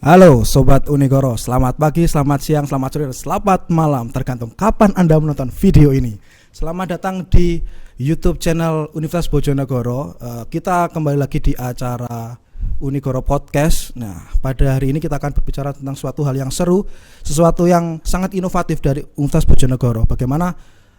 Halo Sobat Unigoro, selamat pagi, selamat siang, selamat sore, selamat malam, tergantung kapan Anda menonton video ini. Selamat datang di YouTube channel Universitas Bojonegoro. Kita kembali lagi di acara Unigoro Podcast. Nah, pada hari ini kita akan berbicara tentang suatu hal yang seru, sesuatu yang sangat inovatif dari Universitas Bojonegoro. Bagaimana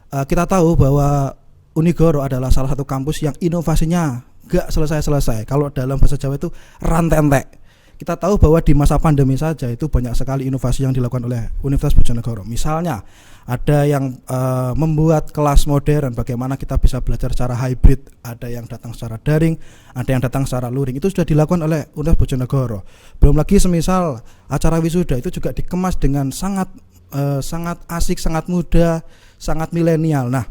kita tahu bahwa Unigoro adalah salah satu kampus yang inovasinya gak selesai-selesai. Kalau dalam bahasa Jawa itu rantek-entek. Kita tahu bahwa di masa pandemi saja itu banyak sekali inovasi yang dilakukan oleh Universitas Bojonegoro. Misalnya ada yang membuat kelas modern, bagaimana kita bisa belajar secara hybrid. Ada yang datang secara daring, ada yang datang secara luring. Itu sudah dilakukan oleh Universitas Bojonegoro. Belum lagi semisal acara wisuda itu juga dikemas dengan sangat asik, sangat muda, sangat milenial. Nah,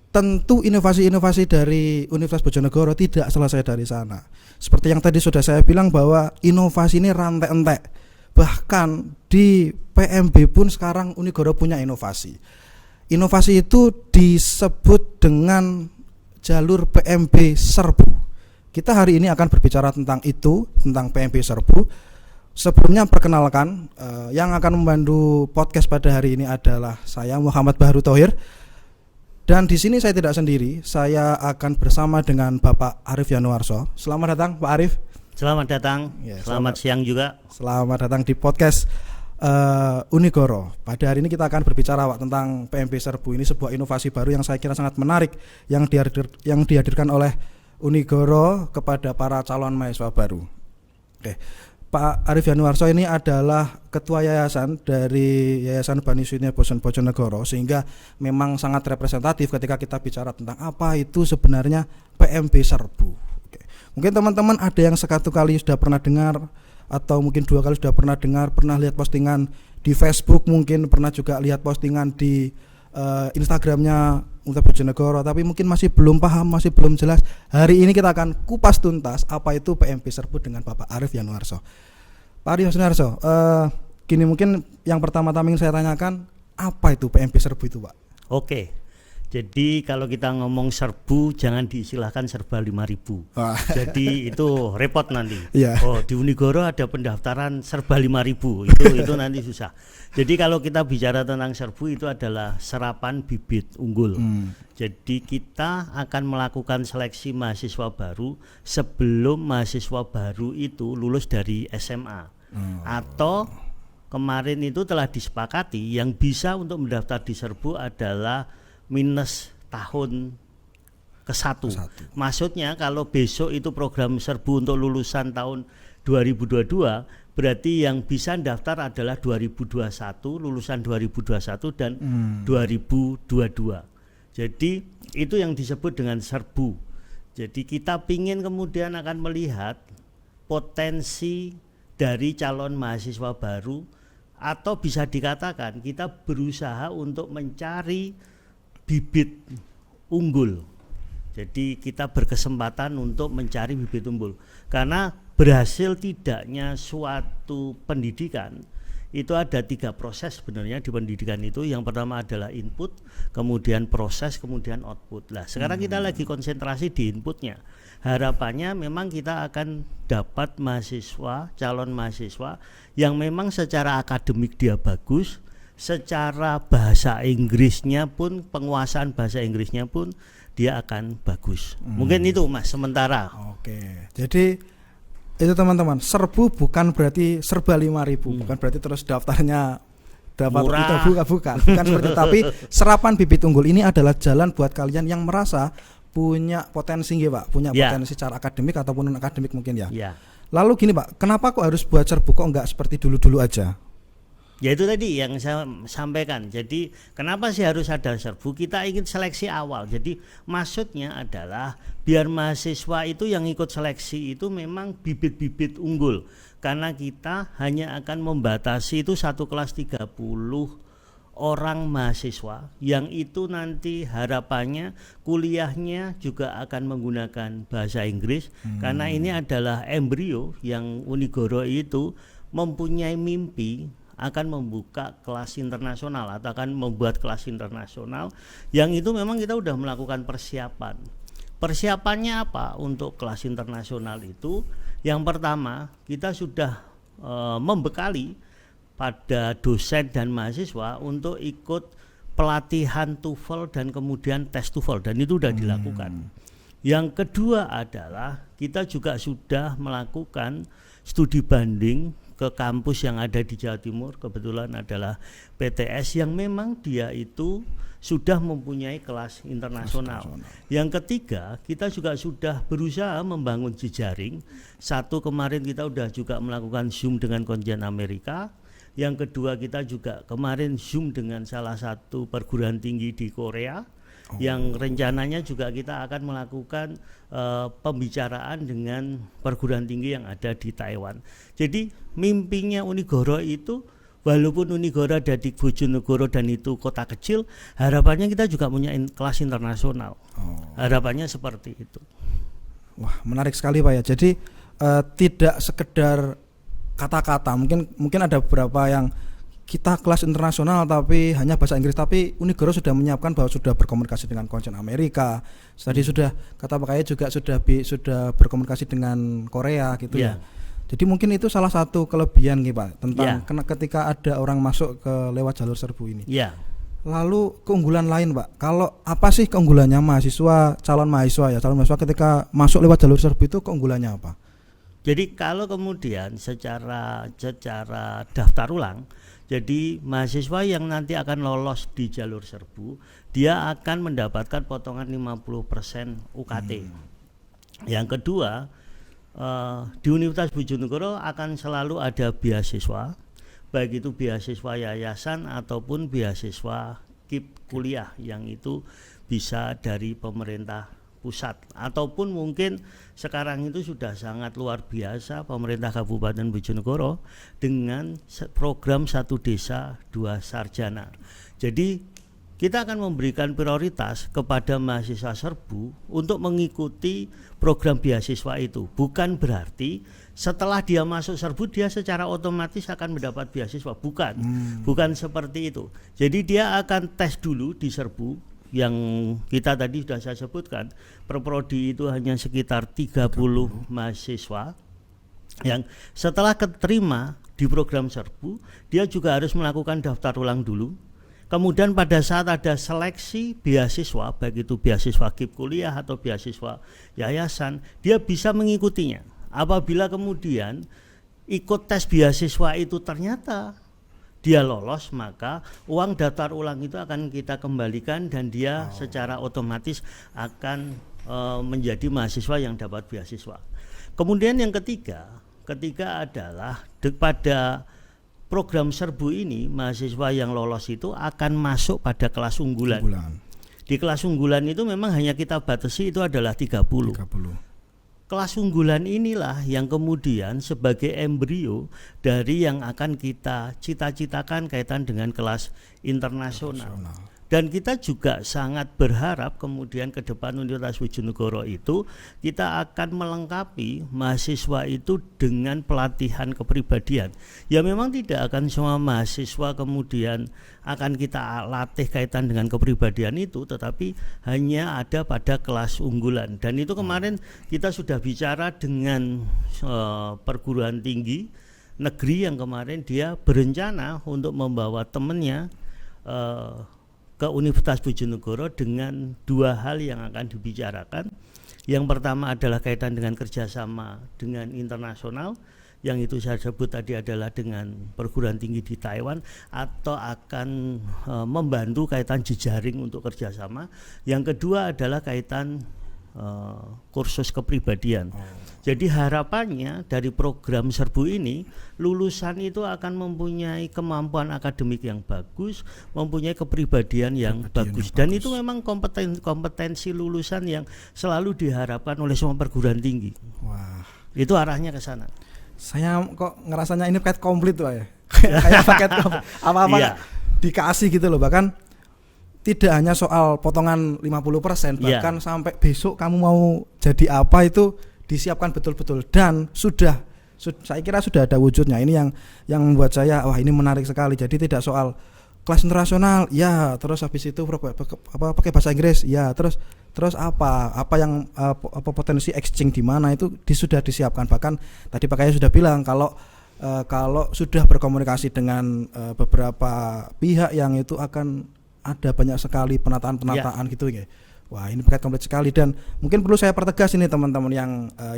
tentu inovasi-inovasi dari Universitas Bojonegoro tidak selesai dari sana. Seperti yang tadi sudah saya bilang bahwa inovasi ini rantai-entek. Bahkan di PMB pun sekarang Unigoro punya inovasi. Inovasi itu disebut dengan jalur PMB Serbu. Kita hari ini akan berbicara tentang itu, tentang PMB Serbu. Sebelumnya perkenalkan, yang akan membantu podcast pada hari ini adalah saya Muhammad Bahru Thohir. Dan di sini saya tidak sendiri, saya akan bersama dengan Bapak Arif Yanuarso. Selamat datang Pak Arif. Selamat datang, ya, selamat siang juga. Selamat datang di podcast Unigoro. Pada hari ini kita akan berbicara tentang PMB Serbu. Ini sebuah inovasi baru yang saya kira sangat menarik, yang dihadirkan oleh Unigoro kepada para calon mahasiswa baru. Oke. Pak Arif Yanuarso ini adalah ketua yayasan dari Yayasan Bani Suitnya Bojonegoro, sehingga memang sangat representatif ketika kita bicara tentang apa itu sebenarnya PMB Serbu. Oke. Mungkin teman-teman ada yang satu kali sudah pernah dengar, atau mungkin dua kali sudah pernah dengar, pernah lihat postingan di Facebook, mungkin pernah juga lihat postingan di Instagramnya Universitas Bojonegoro, tapi mungkin masih belum paham, masih belum jelas. Hari ini kita akan kupas tuntas apa itu PMB Serbu dengan Bapak Arif Yanuarso. Pak Arif Yanuarso, gini, mungkin yang pertama-tama ingin saya tanyakan, apa itu PMB Serbu itu, Pak? Oke, jadi kalau kita ngomong serbu jangan diistilahkan serba 5.000. Jadi itu repot nanti. Yeah. Oh, di Unigoro ada pendaftaran serba 5.000. Itu nanti susah. Jadi kalau kita bicara tentang serbu itu adalah serapan bibit unggul. Jadi kita akan melakukan seleksi mahasiswa baru sebelum mahasiswa baru itu lulus dari SMA. Atau kemarin itu telah disepakati yang bisa untuk mendaftar di serbu adalah minus tahun ke-1. Maksudnya kalau besok itu program serbu untuk lulusan tahun 2022, berarti yang bisa daftar adalah 2021, lulusan 2021 dan 2022. Jadi itu yang disebut dengan serbu. Jadi kita pingin kemudian akan melihat potensi dari calon mahasiswa baru, atau bisa dikatakan kita berusaha untuk mencari bibit unggul. Jadi kita berkesempatan untuk mencari bibit unggul, karena berhasil tidaknya suatu pendidikan itu ada 3 proses sebenarnya di pendidikan itu. Yang pertama adalah input, kemudian proses, kemudian output. Nah, sekarang kita lagi konsentrasi di inputnya. Harapannya memang kita akan dapat mahasiswa, calon mahasiswa yang memang secara akademik dia bagus, secara bahasa Inggrisnya pun, penguasaan bahasa Inggrisnya pun dia akan bagus. Mungkin itu Mas sementara. Oke. Jadi itu teman-teman, serbu bukan berarti serba 5.000, bukan berarti terus daftarnya dapat itu, bukan seperti itu. Tapi serapan bibit unggul ini adalah jalan buat kalian yang merasa punya potensi nggih, Pak, punya potensi secara akademik ataupun non akademik mungkin ya. Lalu gini, Pak, kenapa kok harus buat serbu, kok enggak seperti dulu-dulu aja? Ya itu tadi yang saya sampaikan. Jadi kenapa sih harus ada serbu? Kita ingin seleksi awal. Jadi maksudnya adalah biar mahasiswa itu yang ikut seleksi itu memang bibit-bibit unggul. Karena kita hanya akan membatasi itu satu kelas 30 orang mahasiswa, yang itu nanti harapannya kuliahnya juga akan menggunakan bahasa Inggris. Karena ini adalah embrio yang Unigoro itu mempunyai mimpi akan membuka kelas internasional atau akan membuat kelas internasional, yang itu memang kita sudah melakukan persiapan. Persiapannya apa untuk kelas internasional itu? Yang pertama, kita sudah membekali pada dosen dan mahasiswa untuk ikut pelatihan TOEFL dan kemudian tes TOEFL, dan itu sudah dilakukan. Yang kedua adalah kita juga sudah melakukan studi banding ke kampus yang ada di Jawa Timur, kebetulan adalah PTS yang memang dia itu sudah mempunyai kelas internasional. Yang ketiga, kita juga sudah berusaha membangun jejaring. Satu, kemarin kita sudah juga melakukan Zoom dengan konjen Amerika. Yang kedua, kita juga kemarin Zoom dengan salah satu perguruan tinggi di Korea, yang rencananya juga kita akan melakukan pembicaraan dengan perguruan tinggi yang ada di Taiwan. Jadi mimpinya Unigoro itu, walaupun Unigoro ada di Bojonegoro dan itu kota kecil, harapannya kita juga punya kelas internasional. Harapannya seperti itu. Wah, menarik sekali Pak ya. Jadi tidak sekedar kata-kata, mungkin ada beberapa yang kita kelas internasional tapi hanya bahasa Inggris, tapi Unigoro sudah menyiapkan bahwa sudah berkomunikasi dengan konsen Amerika. Tadi sudah kata Pak Kaya juga sudah berkomunikasi dengan Korea gitu ya. Jadi mungkin itu salah satu kelebihan nih Pak tentang ketika ada orang masuk ke lewat jalur serbu ini. Lalu keunggulan lain Pak, kalau apa sih keunggulannya calon mahasiswa ketika masuk lewat jalur serbu itu keunggulannya apa? Jadi kalau kemudian secara daftar ulang, jadi mahasiswa yang nanti akan lolos di jalur serbu, dia akan mendapatkan potongan 50% UKT. Yang kedua, di Universitas Bojonegoro akan selalu ada beasiswa, baik itu beasiswa yayasan ataupun beasiswa KIP kuliah, yang itu bisa dari pemerintah pusat ataupun mungkin sekarang itu sudah sangat luar biasa pemerintah Kabupaten Bojonegoro dengan program 1 Desa 2 Sarjana. Jadi kita akan memberikan prioritas kepada mahasiswa serbu untuk mengikuti program beasiswa itu. Bukan berarti setelah dia masuk serbu dia secara otomatis akan mendapat beasiswa, bukan seperti itu. Jadi dia akan tes dulu di serbu, yang kita tadi sudah saya sebutkan, per prodi itu hanya sekitar 30 mahasiswa yang setelah keterima di program serbu, dia juga harus melakukan daftar ulang dulu. Kemudian pada saat ada seleksi beasiswa, baik itu beasiswa KIP kuliah atau beasiswa yayasan, dia bisa mengikutinya. Apabila kemudian ikut tes beasiswa itu ternyata dia lolos, maka uang daftar ulang itu akan kita kembalikan dan dia secara otomatis akan menjadi mahasiswa yang dapat beasiswa. Kemudian yang ketiga adalah pada program serbu ini, mahasiswa yang lolos itu akan masuk pada kelas unggulan. Di kelas unggulan itu memang hanya kita batasi itu adalah 30. Kelas unggulan inilah yang kemudian sebagai embrio dari yang akan kita cita-citakan kaitan dengan kelas internasional. Dan kita juga sangat berharap kemudian ke depan Universitas Bojonegoro itu kita akan melengkapi mahasiswa itu dengan pelatihan kepribadian. Ya memang tidak akan semua mahasiswa kemudian akan kita latih kaitan dengan kepribadian itu, tetapi hanya ada pada kelas unggulan. Dan itu kemarin kita sudah bicara dengan perguruan tinggi negeri yang kemarin dia berencana untuk membawa temannya ke Universitas Bojonegoro dengan 2 hal yang akan dibicarakan. Yang pertama adalah kaitan dengan kerjasama dengan internasional, yang itu saya sebut tadi adalah dengan perguruan tinggi di Taiwan, atau akan membantu kaitan jejaring untuk kerjasama. Yang kedua adalah kaitan kursus kepribadian. Jadi harapannya dari program serbu ini lulusan itu akan mempunyai kemampuan akademik yang bagus, mempunyai kepribadian yang bagus. Dan itu memang kompetensi lulusan yang selalu diharapkan oleh semua perguruan tinggi. Wah, itu arahnya ke sana. Saya kok ngerasanya ini paket komplit Pak ya. Kayak paket apa-apa dikasih gitu loh. Bahkan tidak hanya soal potongan 50%, bahkan sampai besok kamu mau jadi apa itu disiapkan betul-betul, dan saya kira sudah ada wujudnya. Ini yang membuat saya wah ini menarik sekali. Jadi tidak soal kelas internasional ya, terus habis itu pakai bahasa Inggris ya, terus apa yang potensi exchange di mana itu sudah disiapkan. Bahkan tadi Pak Kaya sudah bilang kalau kalau sudah berkomunikasi dengan beberapa pihak yang itu akan ada banyak sekali penataan gitu ya. Wah, ini paket komplit sekali, dan mungkin perlu saya pertegas ini teman-teman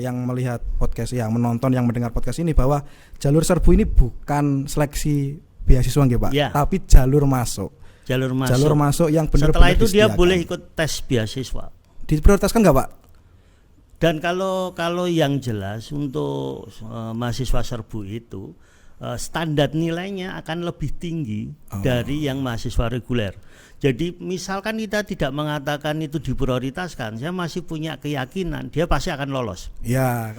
yang melihat podcast, yang menonton, yang mendengar podcast ini, bahwa jalur serbu ini bukan seleksi beasiswa nggih Pak, tapi jalur masuk. Jalur masuk yang benar-benar setelah itu dia boleh ikut tes beasiswa. Diprioritaskan nggak Pak? Dan kalau yang jelas untuk mahasiswa serbu itu standar nilainya akan lebih tinggi dari yang mahasiswa reguler. Jadi misalkan kita tidak mengatakan itu diprioritaskan, saya masih punya keyakinan dia pasti akan lolos. Ya,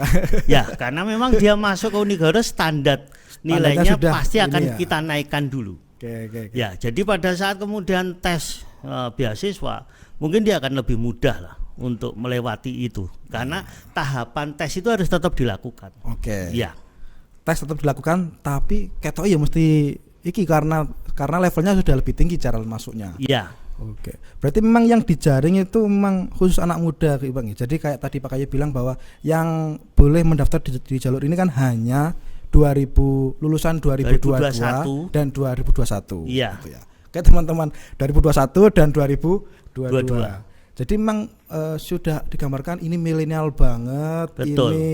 ya karena memang dia masuk ke Unigoro, standar nilainya pasti akan kita naikkan dulu. Okay. Ya, jadi pada saat kemudian tes beasiswa, mungkin dia akan lebih mudah lah untuk melewati itu, karena tahapan tes itu harus tetap dilakukan. Oke. Ya. Tes tetap dilakukan, tapi ketok ya mesti iki karena levelnya sudah lebih tinggi cara masuknya. Iya. Oke. Berarti memang yang dijaring itu memang khusus anak muda Bang. Jadi kayak tadi Pak Kaye bilang bahwa yang boleh mendaftar di jalur ini kan hanya lulusan 2022 dan 2021. Iya. Gitu ya. Kayak teman-teman 2021 dan 2022. Jadi memang sudah digambarkan ini milenial banget. Betul. Ini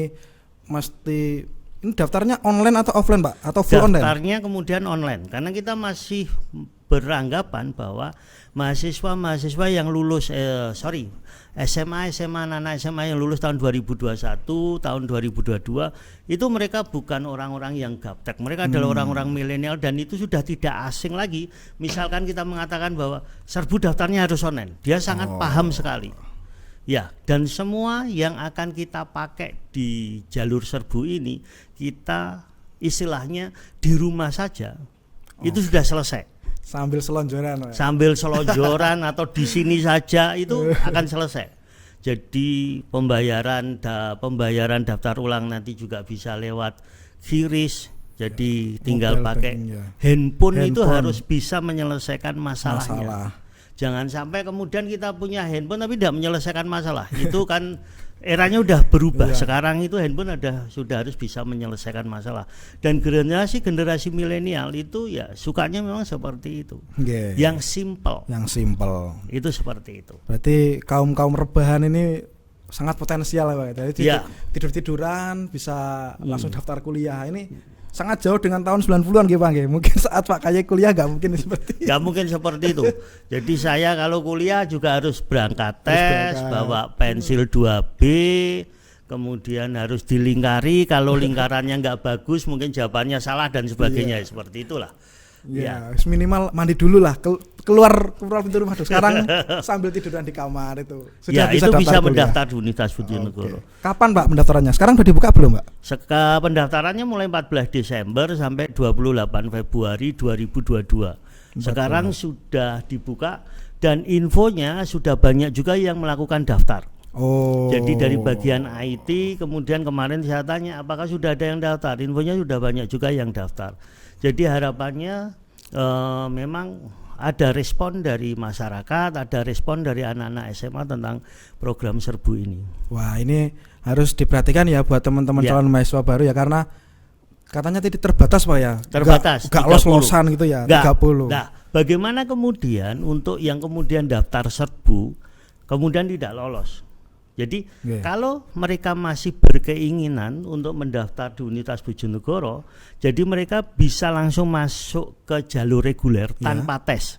mesti. Ini daftarnya online atau offline Pak? Atau full online? Daftarnya kemudian online, karena kita masih beranggapan bahwa mahasiswa yang lulus SMA, anak SMA yang lulus tahun 2021, tahun 2022 itu mereka bukan orang-orang yang gaptek, mereka adalah orang-orang milenial, dan itu sudah tidak asing lagi. Misalkan kita mengatakan bahwa serbu daftarnya harus online, dia sangat paham sekali. Ya, dan semua yang akan kita pakai di jalur serbu ini kita istilahnya di rumah saja. Itu sudah selesai. Sambil selonjoran. Sambil selonjoran atau di sini saja itu akan selesai. Jadi pembayaran daftar ulang nanti juga bisa lewat QRIS. Jadi tinggal pakai handphone itu harus bisa menyelesaikan masalahnya. Jangan sampai kemudian kita punya handphone tapi tidak menyelesaikan masalah. Itu kan eranya udah berubah. Sekarang itu handphone sudah harus bisa menyelesaikan masalah. Dan generasi milenial itu ya sukanya memang seperti itu. Yang simple. Itu seperti itu. Berarti kaum rebahan ini sangat potensial ya Pak. Jadi tidur-tiduran bisa langsung daftar kuliah. Ini sangat jauh dengan tahun 90-an gitu Pak. Mungkin saat Pak Kaye kuliah gak mungkin seperti itu. Gak mungkin seperti itu. Jadi saya kalau kuliah juga harus berangkat tes, bawa pensil 2B, kemudian harus dilingkari, kalau lingkarannya gak bagus mungkin jawabannya salah dan sebagainya. Seperti itulah. Ya, minimal mandi dulu lah, keluar pintu rumah. Sekarang sambil tiduran di kamar itu sudah bisa mendaftar di Universitas Bojonegoro. Kapan Pak pendaftarannya? Sekarang sudah dibuka belum Pak? Pendaftarannya mulai 14 Desember sampai 28 Februari 2022. Sekarang sudah dibuka dan infonya sudah banyak juga yang melakukan daftar. Jadi dari bagian IT, kemudian kemarin saya tanya apakah sudah ada yang daftar. Infonya sudah banyak juga yang daftar. Jadi harapannya memang ada respon dari masyarakat, ada respon dari anak-anak SMA tentang program serbu ini. Wah, ini harus diperhatikan ya buat teman-teman calon mahasiswa baru ya, karena katanya tidak terbatas Pak ya. Terbatas. Gak los-losan gitu ya. 30. Nah, bagaimana kemudian untuk yang kemudian daftar serbu kemudian tidak lolos? Jadi kalau mereka masih berkeinginan untuk mendaftar di Universitas Bojonegoro, jadi mereka bisa langsung masuk ke jalur reguler tanpa tes.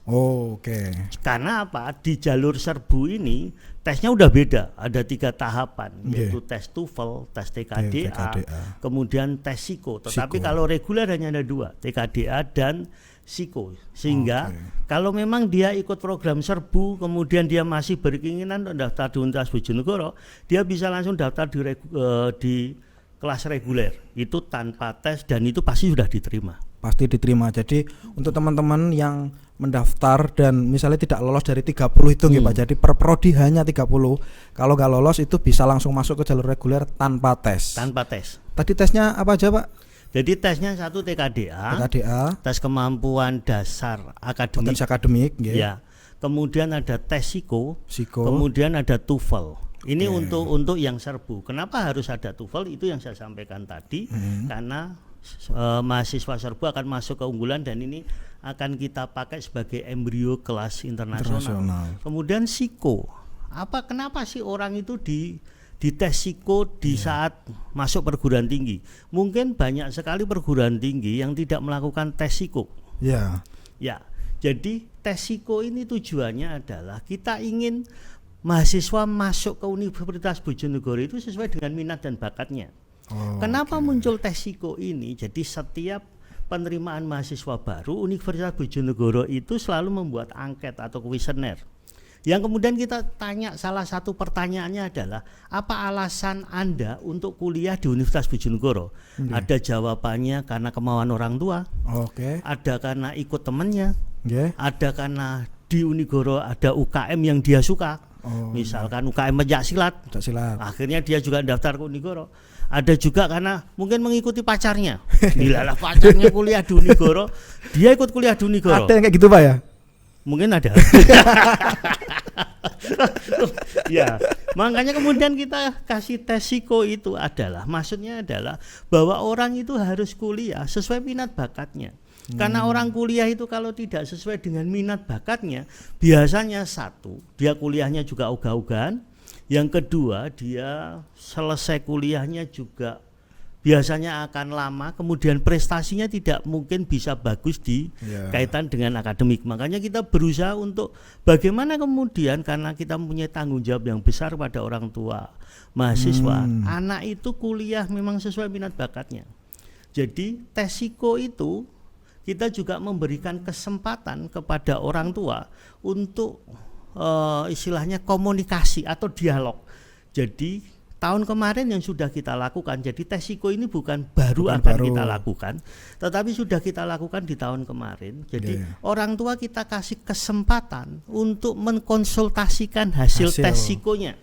Karena apa? Di jalur serbu ini tesnya udah beda, ada 3 tahapan, yaitu tes TOEFL, tes TKDA, kemudian tes Psiko. Tetapi kalau reguler hanya ada 2, TKDA dan Psiko. Sehingga kalau memang dia ikut program serbu, kemudian dia masih berkeinginan untuk daftar di Universitas Bojonegoro, dia bisa langsung daftar di kelas reguler. Itu tanpa tes dan itu pasti sudah diterima. Pasti diterima. Jadi untuk teman-teman yang mendaftar dan misalnya tidak lolos dari 30 itu Pak. Jadi per prodi hanya 30. Kalau nggak lolos itu bisa langsung masuk ke jalur reguler tanpa tes. Tanpa tes. Tadi tesnya apa aja Pak? Jadi tesnya 1 TKDA, tes kemampuan dasar akademik. Potensi akademik, ya. Kemudian ada tes Psiko. Kemudian ada TOEFL. Ini untuk yang serbu. Kenapa harus ada TOEFL? Itu yang saya sampaikan tadi, karena mahasiswa serbu akan masuk ke unggulan dan ini akan kita pakai sebagai embrio kelas internasional. Kemudian psiko. Kenapa sih orang itu di tes psiko di saat masuk perguruan tinggi? Mungkin banyak sekali perguruan tinggi yang tidak melakukan tes psiko. Ya. Jadi tes psiko ini tujuannya adalah kita ingin mahasiswa masuk ke Universitas Bojonegoro itu sesuai dengan minat dan bakatnya. Kenapa muncul tes psiko ini? Jadi setiap penerimaan mahasiswa baru, Universitas Bojonegoro itu selalu membuat angket atau kuesioner. Yang kemudian kita tanya, salah satu pertanyaannya adalah, apa alasan Anda untuk kuliah di Universitas Bojonegoro? Ada jawabannya karena kemauan orang tua, ada karena ikut temannya, ada karena di Unigoro ada UKM yang dia suka. Misalkan UKM pencaksilat, akhirnya dia juga daftar ke Unigoro. Ada juga karena mungkin mengikuti pacarnya. Dilalah pacarnya kuliah di Unigoro, dia ikut kuliah di Unigoro. Ada yang kayak gitu Pak ya? Mungkin ada. Ya, makanya kemudian kita kasih tes psiko itu adalah, maksudnya adalah bahwa orang itu harus kuliah sesuai minat bakatnya. Karena orang kuliah itu kalau tidak sesuai dengan minat bakatnya, biasanya satu, dia kuliahnya juga ogah-ogahan. Yang kedua, dia selesai kuliahnya juga biasanya akan lama, kemudian prestasinya tidak mungkin bisa bagus di kaitan dengan akademik. Makanya kita berusaha untuk bagaimana kemudian, karena kita mempunyai tanggung jawab yang besar pada orang tua mahasiswa, anak itu kuliah memang sesuai minat bakatnya. Jadi tes psiko itu kita juga memberikan kesempatan kepada orang tua untuk istilahnya komunikasi atau dialog. Jadi tahun kemarin yang sudah kita lakukan, jadi tes psiko ini bukan baru kita lakukan, tetapi sudah kita lakukan di tahun kemarin. Jadi orang tua kita kasih kesempatan untuk mengkonsultasikan hasil tes psikonya.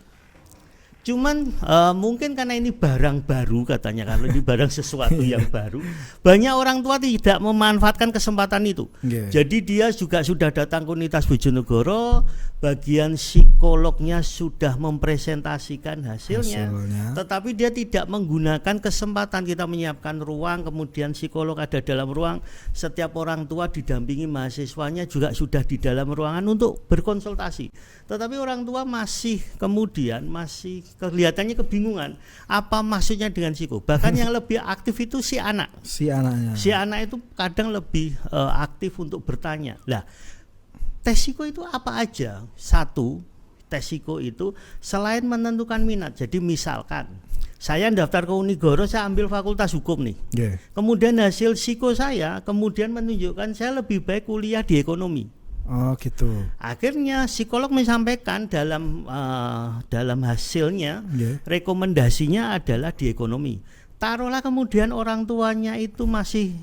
Cuman mungkin karena ini barang baru katanya, kalau ini barang sesuatu yang baru, banyak orang tua tidak memanfaatkan kesempatan itu. Jadi dia juga sudah datang ke Universitas Bojonegoro, bagian psikolognya sudah mempresentasikan hasilnya, tetapi dia tidak menggunakan kesempatan. Kita menyiapkan ruang, kemudian psikolog ada dalam ruang, setiap orang tua didampingi mahasiswanya juga sudah di dalam ruangan untuk berkonsultasi. Tetapi orang tua masih kelihatannya kebingungan apa maksudnya dengan psiko. Bahkan yang lebih aktif itu si anaknya. Si anak itu kadang lebih aktif untuk bertanya. Lah, tes psiko itu apa aja? Satu, tes psiko itu selain menentukan minat. Jadi misalkan saya daftar ke Unigoro, saya ambil fakultas hukum nih. Kemudian hasil psiko saya kemudian menunjukkan saya lebih baik kuliah di ekonomi. Oh gitu. Akhirnya psikolog menyampaikan dalam hasilnya, rekomendasinya adalah di ekonomi. Taruhlah kemudian orang tuanya itu masih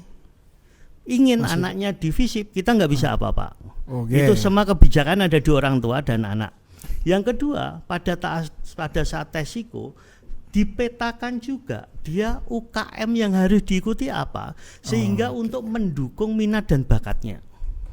ingin anaknya di FISIP, kita nggak bisa apa-apa. Itu semua kebijakan ada di orang tua dan anak. Yang kedua, pada saat tes psiko dipetakan juga dia UKM yang harus diikuti apa, sehingga untuk mendukung minat dan bakatnya.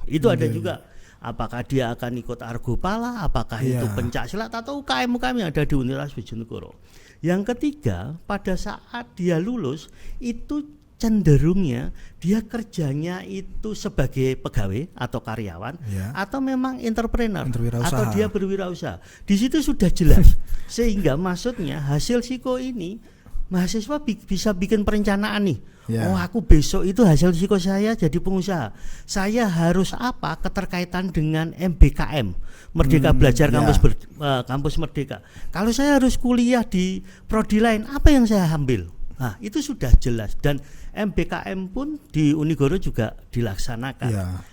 Itu ada juga. Apakah dia akan ikut Argopala, apakah itu pencaksilat atau UKM-UKM yang ada di Universitas Bojonegoro. Yang ketiga, pada saat dia lulus itu cenderungnya dia kerjanya itu sebagai pegawai atau karyawan atau memang entrepreneur atau dia berwirausaha. Di situ sudah jelas. Sehingga maksudnya hasil psiko ini mahasiswa bisa bikin perencanaan nih. Oh, aku besok itu hasil psiko saya jadi pengusaha. Saya harus apa keterkaitan dengan MBKM, Merdeka Belajar Kampus Merdeka. Kalau saya harus kuliah di prodi lain, apa yang saya ambil? Nah, itu sudah jelas dan MBKM pun di Unigoro juga dilaksanakan.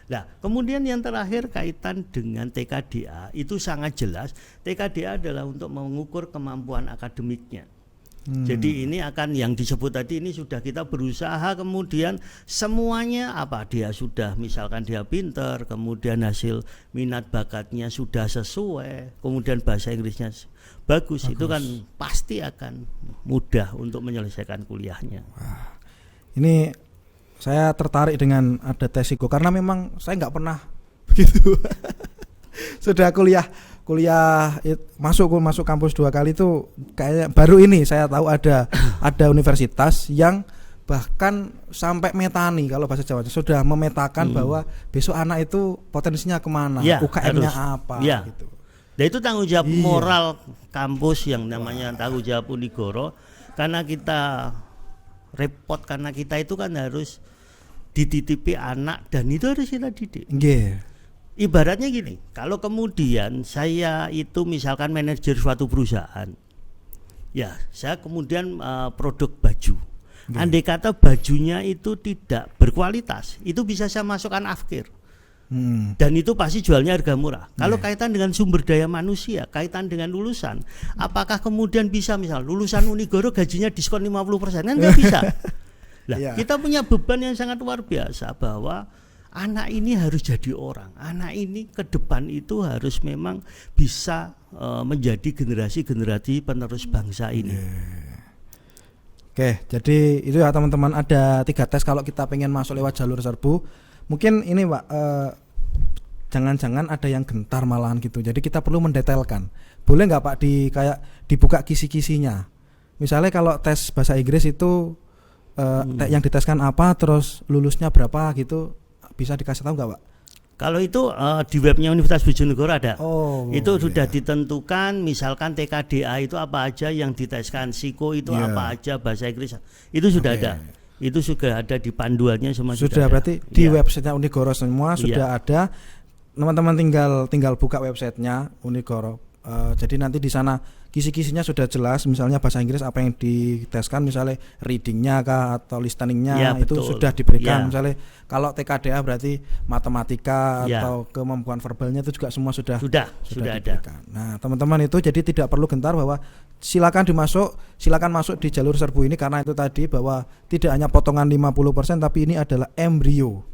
Nah, kemudian yang terakhir kaitan dengan TKDA itu sangat jelas. TKDA adalah untuk mengukur kemampuan akademiknya. Jadi ini akan yang disebut tadi ini sudah kita berusaha kemudian semuanya apa dia sudah misalkan dia pinter, kemudian hasil minat bakatnya sudah sesuai, kemudian bahasa Inggrisnya bagus. Itu kan pasti akan mudah untuk menyelesaikan kuliahnya. Wah, ini saya tertarik dengan ada tes psiko karena memang saya nggak pernah begitu. Sudah kuliah masuk kampus 2 kali itu kayak baru ini saya tahu ada universitas yang bahkan sampai metani kalau bahasa Jawa sudah memetakan bahwa besok anak itu potensinya kemana, UKM-nya apa gitu. Dan itu tanggung jawab moral kampus yang namanya tanggung jawab Unigoro, karena kita repot, karena kita itu kan harus dititipi anak dan itu harus kita didik. Ibaratnya gini, kalau kemudian saya itu misalkan manajer suatu perusahaan, ya saya kemudian produk baju. Andai kata bajunya itu tidak berkualitas, itu bisa saya masukkan afkir. Dan itu pasti jualnya harga murah. Kalau kaitan dengan sumber daya manusia, kaitan dengan lulusan, apakah kemudian bisa misal lulusan Unigoro gajinya diskon 50%? Kan nggak bisa. Nah, kita punya beban yang sangat luar biasa bahwa anak ini harus jadi orang. Anak ini ke depan itu harus memang bisa menjadi generasi-generasi penerus bangsa ini. Oke, jadi itu ya teman-teman, ada 3 tes kalau kita pengen masuk lewat jalur serbu. Mungkin ini Pak, jangan-jangan ada yang gentar malahan gitu. Jadi kita perlu mendetailkan. Boleh nggak Pak kayak dibuka kisi-kisinya? Misalnya kalau tes bahasa Inggris itu yang diteskan apa, terus lulusnya berapa gitu, bisa dikasih tahu nggak Pak? Kalau itu di webnya Universitas Bojonegoro ada. Itu sudah ditentukan, misalkan TKDA itu apa aja yang diteskan, psiko itu apa aja, bahasa Inggris itu sudah ada. Itu sudah ada di panduannya semua. Sudah berarti di websitenya Unigoro semua sudah ada. Teman-teman tinggal buka websitenya Unigoro. Jadi nanti di sana kisi-kisinya sudah jelas, misalnya bahasa Inggris apa yang diteskan, misalnya readingnya kah atau listeningnya itu sudah diberikan. Misalnya kalau TKDA berarti matematika atau kemampuan verbalnya itu juga semua sudah diberikan. Ada. Nah teman-teman itu jadi tidak perlu gentar bahwa silakan masuk di jalur serbu ini, karena itu tadi bahwa tidak hanya potongan 50% tapi ini adalah embrio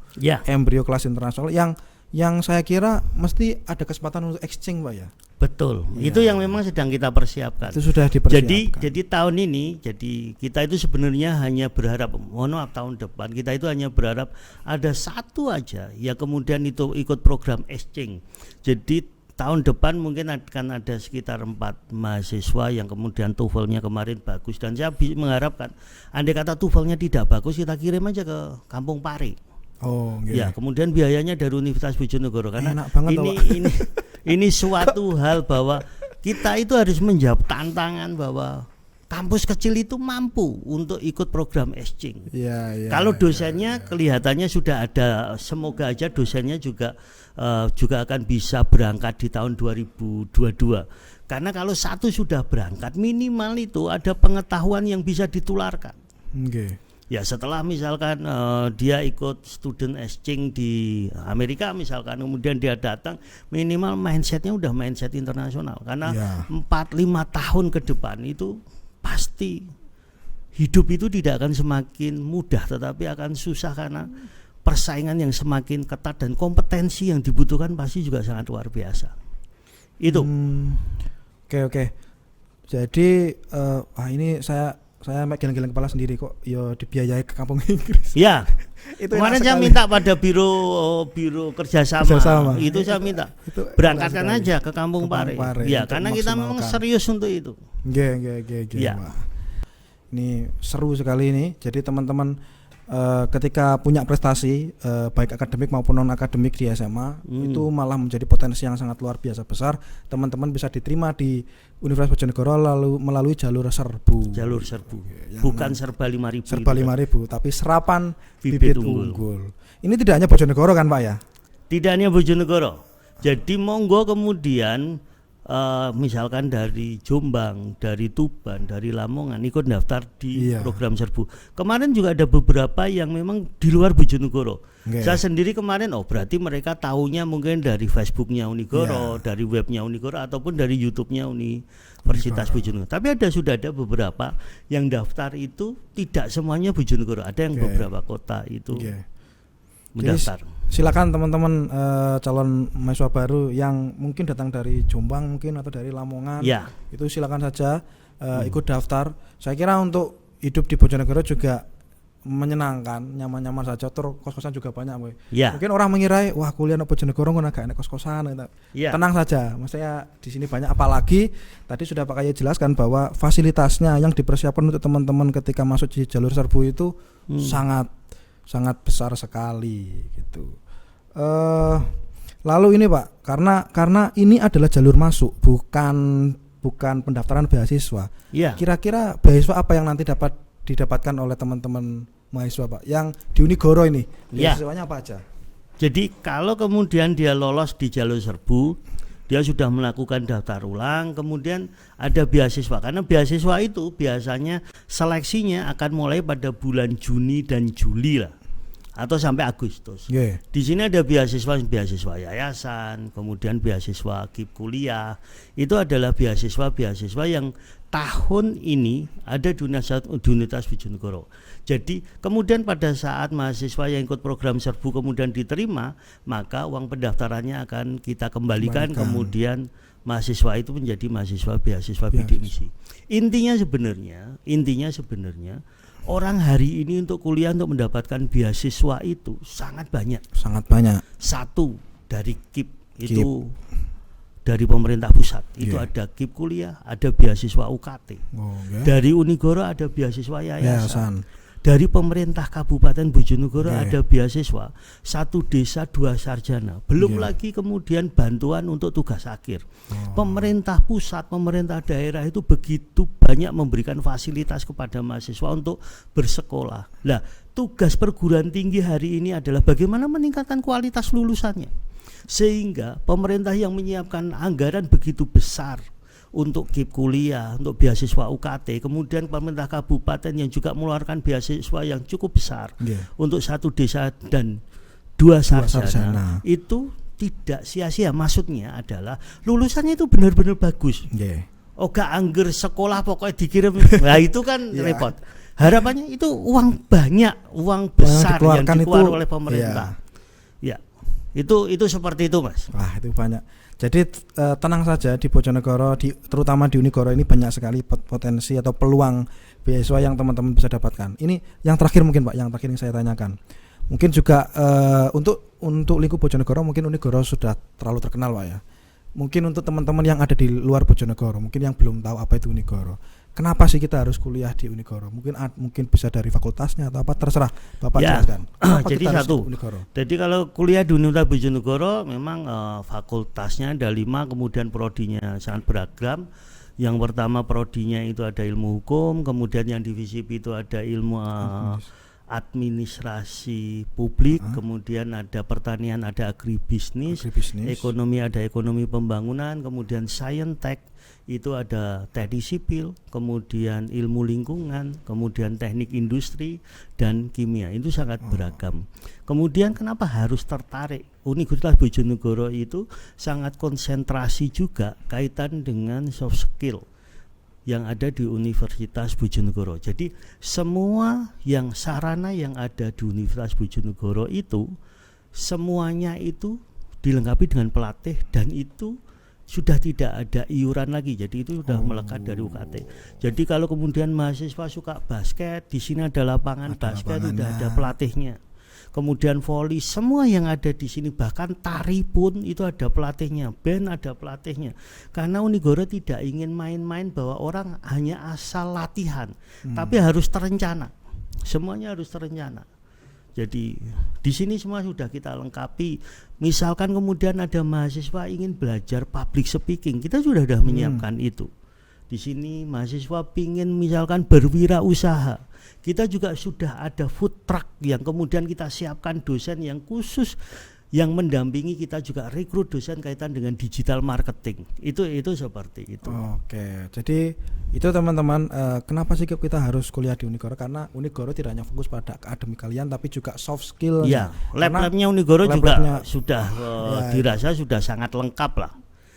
kelas internasional yang saya kira mesti ada kesempatan untuk exchange Pak ya. Betul, itu yang memang sedang kita persiapkan. Itu sudah dipersiapkan. Jadi tahun ini, jadi kita itu sebenarnya hanya berharap, mohon maaf tahun depan kita itu hanya berharap ada satu aja ya kemudian itu ikut program exchange. Jadi tahun depan mungkin akan ada sekitar 4 mahasiswa yang kemudian TOEFL-nya kemarin bagus, dan saya mengharapkan andai kata TOEFL-nya tidak bagus kita kirim aja ke Kampung Pari. Ya, kemudian biayanya dari Universitas Bojonegoro, karena ini suatu hal bahwa kita itu harus menjawab tantangan bahwa kampus kecil itu mampu untuk ikut program exchange. Kalau dosennya kelihatannya sudah ada, semoga aja dosennya juga akan bisa berangkat di tahun 2022. Karena kalau satu sudah berangkat, minimal itu ada pengetahuan yang bisa ditularkan. Ya setelah misalkan dia ikut student exchange di Amerika misalkan, kemudian dia datang, minimal mindsetnya udah mindset internasional, karena 4-5 tahun ke depan itu pasti hidup itu tidak akan semakin mudah, tetapi akan susah karena persaingan yang semakin ketat dan kompetensi yang dibutuhkan pasti juga sangat luar biasa. Itu. Oke. Jadi ini saya geleng-geleng kepala sendiri kok ya dibiayai ke kampung Inggris. Ya. Kemarin saya minta pada biro kerjasama. Itu saya minta berangkatkan aja ke Kampung Pare. Ya, karena kita memang serius untuk itu. Ya. Ini seru sekali ini. Jadi teman-teman ketika punya prestasi baik akademik maupun non akademik di SMA itu malah menjadi potensi yang sangat luar biasa besar. Teman-teman bisa diterima di Universitas Bojonegoro lalu melalui jalur serbu. Bukan serba 5.000. Serba 5.000 tapi serapan bibit unggul. Ini tidak hanya Bojonegoro kan Pak ya? Tidak hanya Bojonegoro. Jadi monggo kemudian misalkan dari Jombang, dari Tuban, dari Lamongan ikut daftar di program serbu. Kemarin juga ada beberapa yang memang di luar Bojonegoro. Saya sendiri kemarin berarti mereka tahunya mungkin dari Facebooknya Unigoro, dari webnya Unigoro ataupun dari YouTube-nya Universitas Bojonegoro. Tapi sudah ada beberapa yang daftar itu tidak semuanya Bojonegoro, ada yang beberapa kota itu mendaftar. Jadi, silakan teman-teman calon mahasiswa baru yang mungkin datang dari Jombang mungkin atau dari Lamongan, itu silakan saja ikut daftar. Saya kira untuk hidup di Bojonegoro juga menyenangkan, nyaman-nyaman saja. Terus kos-kosan juga banyak, Boy. Ya. Mungkin orang mengira wah kuliah di Bojonegoro ngono gak enak kos-kosan gitu. Ya. Tenang saja, maksudnya di sini banyak, apalagi tadi sudah Pak Kaya jelaskan bahwa fasilitasnya yang dipersiapkan untuk teman-teman ketika masuk di jalur serbu itu sangat besar sekali gitu. Lalu ini Pak, karena ini adalah jalur masuk, bukan pendaftaran beasiswa. Ya. Kira-kira beasiswa apa yang nanti dapat didapatkan oleh teman-teman mahasiswa Pak yang di Unigoro ini? Beasiswanya apa aja? Jadi kalau kemudian dia lolos di jalur serbu, dia sudah melakukan daftar ulang, kemudian ada beasiswa. Karena beasiswa itu biasanya seleksinya akan mulai pada bulan Juni dan Juli lah, atau sampai Agustus. Yeah. Di sini ada beasiswa yayasan, kemudian beasiswa KIP kuliah. Itu adalah beasiswa yang tahun ini ada di Universitas Bojonegoro. Jadi kemudian pada saat mahasiswa yang ikut program serbu kemudian diterima, maka uang pendaftarannya akan kita kembalikan. Kemudian mahasiswa itu menjadi mahasiswa beasiswa bidik misi. Intinya sebenarnya orang hari ini untuk kuliah untuk mendapatkan beasiswa itu sangat banyak. Satu dari KIP itu dari pemerintah pusat itu ada KIP kuliah, ada beasiswa UKT. Dari Unigoro ada beasiswa yayasan. Dari pemerintah Kabupaten Bojonegoro ada beasiswa 1 desa 2 sarjana. Belum lagi kemudian bantuan untuk tugas akhir. Pemerintah pusat, pemerintah daerah itu begitu banyak memberikan fasilitas kepada mahasiswa untuk bersekolah. Nah, tugas perguruan tinggi hari ini adalah bagaimana meningkatkan kualitas lulusannya. Sehingga pemerintah yang menyiapkan anggaran begitu besar untuk KIP kuliah, untuk beasiswa UKT, kemudian pemerintah kabupaten yang juga mengeluarkan beasiswa yang cukup besar untuk 1 desa dan 2 sarjana. Itu tidak sia-sia, maksudnya adalah lulusannya itu benar-benar bagus. Gak angger sekolah pokoknya dikirim. Nah itu kan repot. Harapannya itu uang banyak, uang besar yang dikeluarkan oleh pemerintah. Itu seperti itu, Mas. Wah, itu banyak. Jadi tenang saja, di Bojonegoro, terutama di Unigoro ini banyak sekali potensi atau peluang beasiswa yang teman-teman bisa dapatkan. Ini yang terakhir mungkin Pak, yang terakhir yang saya tanyakan. Mungkin juga untuk lingkup Bojonegoro mungkin Unigoro sudah terlalu terkenal Pak ya. Mungkin untuk teman-teman yang ada di luar Bojonegoro, mungkin yang belum tahu apa itu Unigoro. Kenapa sih kita harus kuliah di Unigoro? Mungkin bisa dari fakultasnya atau apa, terserah Bapak jelaskan. Jadi jadi kalau kuliah di Universitas Bojonegoro memang fakultasnya ada 5, kemudian prodinya sangat beragam. Yang pertama prodinya itu ada ilmu hukum, kemudian yang divisi B itu ada ilmu administrasi publik, kemudian ada pertanian, ada agribisnis, ekonomi ada ekonomi pembangunan, kemudian saintek itu ada teknik sipil, kemudian ilmu lingkungan, kemudian teknik industri dan kimia. Itu sangat beragam. Kemudian kenapa harus tertarik? Universitas Bojonegoro itu sangat konsentrasi juga kaitan dengan soft skill yang ada di Universitas Bojonegoro. Jadi semua yang sarana yang ada di Universitas Bojonegoro itu semuanya itu dilengkapi dengan pelatih, dan itu sudah tidak ada iuran lagi. Jadi itu sudah melekat dari UKT. Jadi kalau kemudian mahasiswa suka basket, di sini ada lapangan basket, sudah ada pelatihnya. Kemudian voli, semua yang ada di sini, bahkan tari pun itu ada pelatihnya, band ada pelatihnya. Karena Unigoro tidak ingin main-main bahwa orang hanya asal latihan, tapi harus terencana. Semuanya harus terencana. Jadi di sini semua sudah kita lengkapi. Misalkan kemudian ada mahasiswa ingin belajar public speaking, kita sudah menyiapkan itu. Di sini mahasiswa ingin misalkan berwirausaha, kita juga sudah ada food truck yang kemudian kita siapkan dosen yang khusus yang mendampingi. Kita juga rekrut dosen kaitan dengan digital marketing. Itu seperti itu. Oke, jadi itu teman-teman, kenapa sih kita harus kuliah di Unigoro? Karena Unigoro tidak hanya fokus pada akademik kalian, tapi juga soft skill. Ya, lab-labnya Unigoro juga sudah dirasa sudah sangat lengkap lah.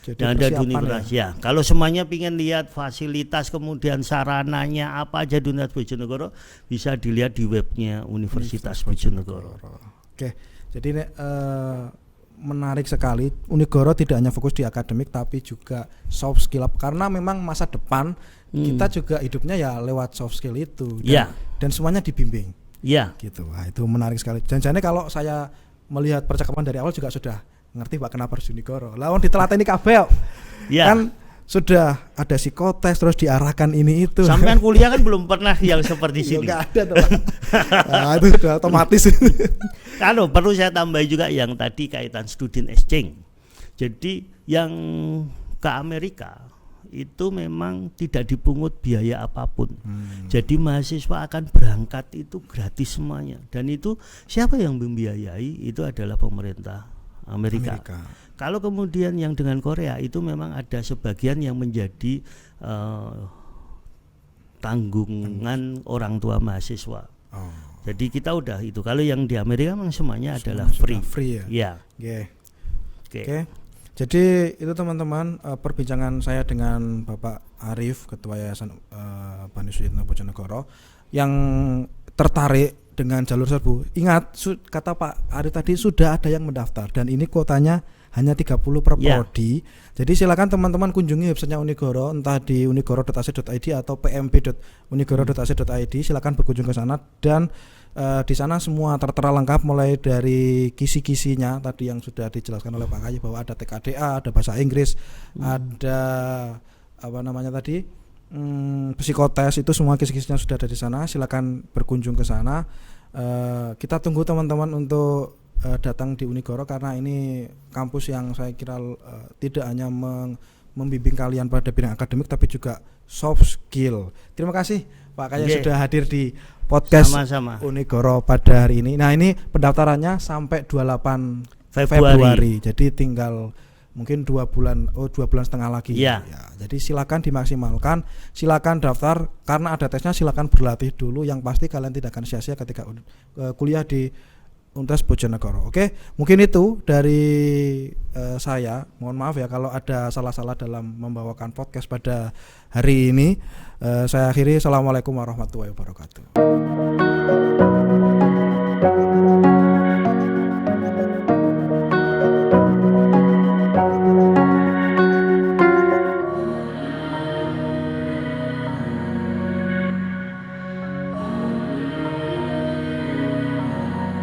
Dan ada di universitas ya. Kalau semuanya ingin lihat fasilitas kemudian sarananya apa aja di Universitas Bojonegoro, bisa dilihat di webnya Universitas Bojonegoro. Oke, jadi menarik sekali. Unigoro tidak hanya fokus di akademik tapi juga soft skill, karena memang masa depan kita juga hidupnya ya lewat soft skill itu. Dan semuanya dibimbing. Iya. Gitu. Nah, itu menarik sekali. Jangan-jangan kalau saya melihat percakapan dari awal juga sudah ngerti Pak kenapa harus Unigoro. Lawan ditelateni kabeh. Ya. Kan sudah ada psikotes terus diarahkan ini itu. Sampean kuliah kan belum pernah yang seperti sini. Enggak ada tuh. Nah, itu sudah otomatis. Kalau perlu saya tambah juga yang tadi kaitan student exchange. Jadi yang ke Amerika itu memang tidak dipungut biaya apapun. Jadi mahasiswa akan berangkat itu gratis semuanya. Dan itu siapa yang membiayai? Itu adalah pemerintah Amerika. Kalau kemudian yang dengan Korea itu memang ada sebagian yang menjadi tanggungan orang tua mahasiswa. Jadi kita udah itu. Kalau yang di Amerika memang semuanya adalah free. Ya. Oke. Jadi itu teman-teman perbincangan saya dengan Bapak Arif, Ketua Yayasan Bani Suyitno Bojonegoro yang tertarik dengan jalur serbu. Ingat kata Pak Arif tadi sudah ada yang mendaftar dan ini kuotanya hanya 30 per prodi. Jadi silakan teman-teman kunjungi websitenya Unigoro, entah di unigoro.ac.id atau pmb.unigoro.ac.id. Silakan berkunjung ke sana dan di sana semua tertera lengkap mulai dari kisi-kisinya tadi yang sudah dijelaskan oleh Pak Kayi bahwa ada TKDA, ada bahasa Inggris, ada apa namanya tadi psikotes, itu semua kisi-kisinya sudah ada di sana. Silakan berkunjung ke sana. Kita tunggu teman-teman untuk datang di Unigoro karena ini kampus yang saya kira tidak hanya membimbing kalian pada bidang akademik tapi juga soft skill. Terima kasih Pak Kayi sudah hadir di podcast Unigoro pada hari ini. Nah, ini pendaftarannya sampai 28 Februari. Jadi tinggal mungkin 2 bulan setengah lagi. Ya, jadi silakan dimaksimalkan, silakan daftar karena ada tesnya, silakan berlatih dulu. Yang pasti kalian tidak akan sia-sia ketika kuliah di Universitas Bojonegoro. Oke, mungkin itu dari saya. Mohon maaf ya kalau ada salah-salah dalam membawakan podcast pada hari ini. Saya akhiri. Assalamualaikum warahmatullahi wabarakatuh.